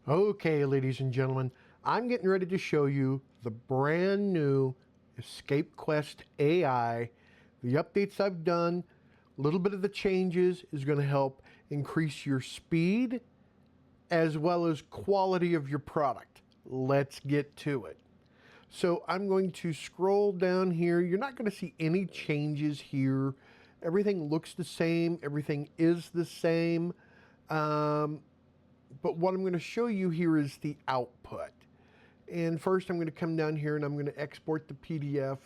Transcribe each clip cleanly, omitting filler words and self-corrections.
Okay, ladies and gentlemen, I'm getting ready to show you the brand new EscapeQuestAI. The updates I've done, a little bit of the changes is going to help increase your speed as well as quality of your product. Let's get to it. So I'm going to scroll down here. You're not going to see any changes here. Everything looks the same. Everything is the same. But what I'm going to show you here is the output. And first I'm going to come down here and I'm going to export the PDF.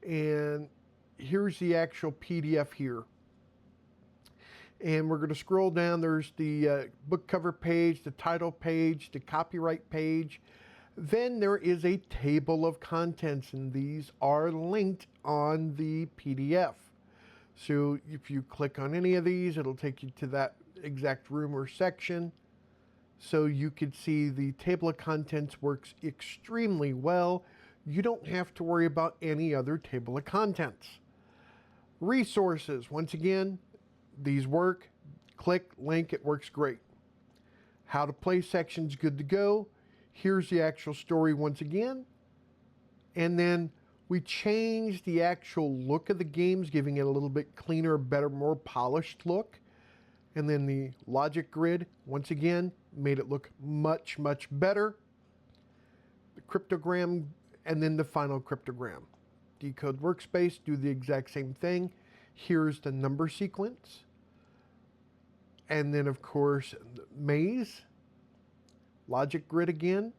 And here's the actual PDF here. And we're going to scroll down. There's the book cover page, the title page, the copyright page. Then there is a table of contents, and these are linked on the PDF. So if you click on any of these, it'll take you to that exact room or section. So you could see the table of contents works extremely well. You don't have to worry about any other table of contents. Resources, once again, these work. Click, link, it works great. How to play sections, good to go. Here's the actual story once again. And then we changed the actual look of the games, giving it a little bit cleaner, better, more polished look. And then the logic grid, once again, made it look much, much better. The cryptogram, and then the final cryptogram. Decode workspace, do the exact same thing. Here's the number sequence. And then, of course, maze. Logic grid again.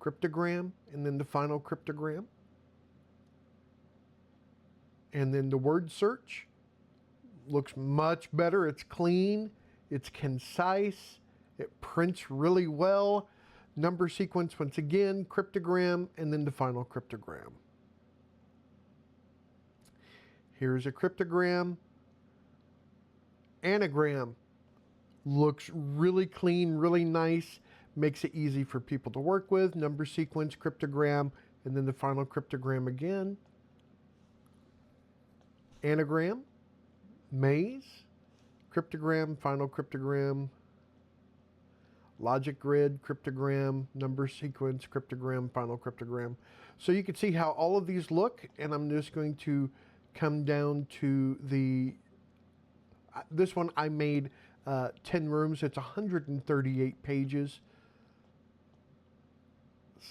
Cryptogram, and then the final cryptogram. And then the word search. Looks much better. It's clean. It's concise. It prints really well. Number sequence, once again, cryptogram, and then the final cryptogram. Here's a cryptogram. Anagram. Looks really clean, really nice. Makes it easy for people to work with. Number sequence, cryptogram, and then the final cryptogram again. Anagram. Maze. Cryptogram, final cryptogram. Logic grid, cryptogram, number sequence, cryptogram, final cryptogram. So you can see how all of these look, and I'm just going to come down to the, this one I made 10 rooms. It's 138 pages.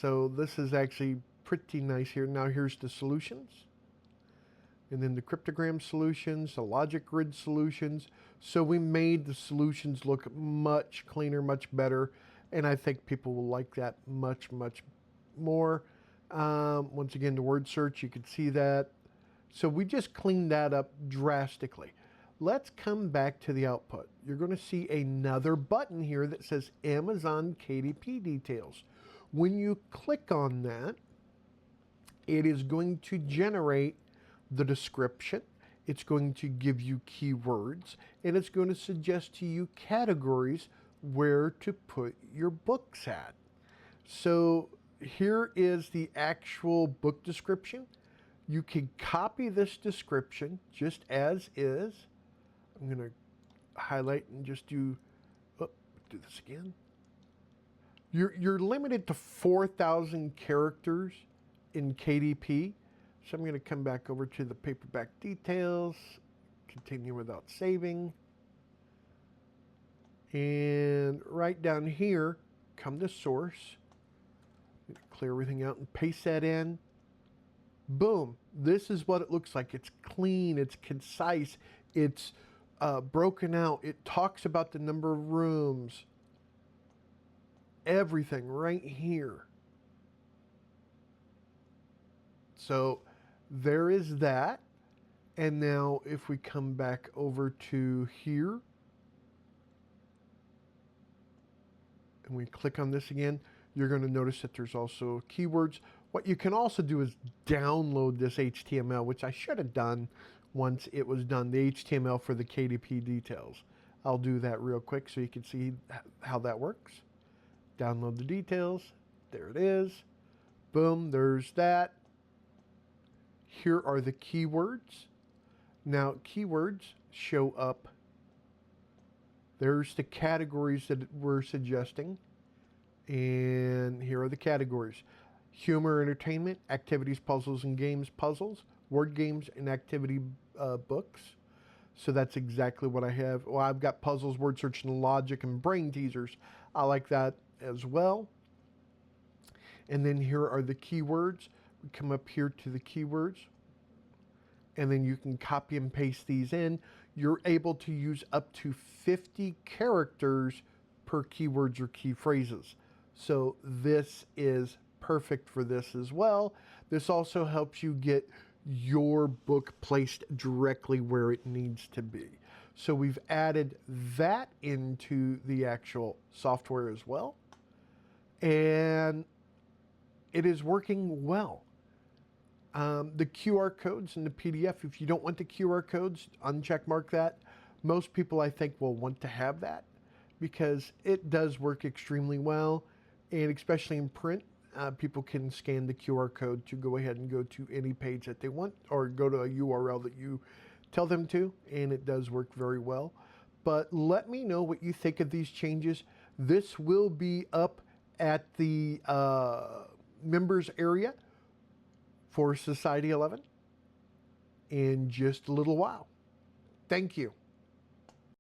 So this is actually pretty nice here. Now here's the solutions. And then the cryptogram solutions, the logic grid solutions. So we made the solutions look much cleaner, much better. And I think people will like that much, much more. Once again, the word search, you can see that. So we just cleaned that up drastically. Let's come back to the output. You're going to see another button here that says Amazon KDP details. When you click on that, it is going to generate the description. It's going to give you keywords, and it's going to suggest to you categories where to put your books at. So here is the actual book description. You can copy this description just as is. I'm going to highlight and just do this again. You're limited to 4,000 characters in KDP. So I'm going to come back over to the paperback details, continue without saving. And right down here, come to source. I'm going to clear everything out and paste that in. Boom. This is what it looks like. It's clean. It's concise. It's broken out. It talks about the number of rooms. Everything right here. So there is that. And now if we come back over to here and we click on this again, you're going to notice that there's also keywords. What you can also do is download this HTML, which I should have done once it was done, the HTML for the KDP details. I'll do that real quick so you can see how that works. Download the details. There it is. Boom, there's that. Here are the keywords. Now, keywords show up. There's the categories that we're suggesting. And here are the categories: humor, entertainment, activities, puzzles and games, puzzles, word games, and activity books. So that's exactly what I have. Well, I've got puzzles, word search and logic, and brain teasers. I like that as well. And then here are the keywords. We come up here to the keywords, and then you can copy and paste these in. You're able to use up to 50 characters per keywords or key phrases. So this is perfect for this as well. This also helps you get your book placed directly where it needs to be. So we've added that into the actual software as well. And it is working well. The QR codes in the PDF, if you don't want the QR codes, uncheck mark that. Most people, I think, will want to have that because it does work extremely well. And especially in print, people can scan the QR code to go ahead and go to any page that they want or go to a URL that you tell them to, and it does work very well. But let me know what you think of these changes. This will be up at the members area for Society 11 in just a little while. Thank you.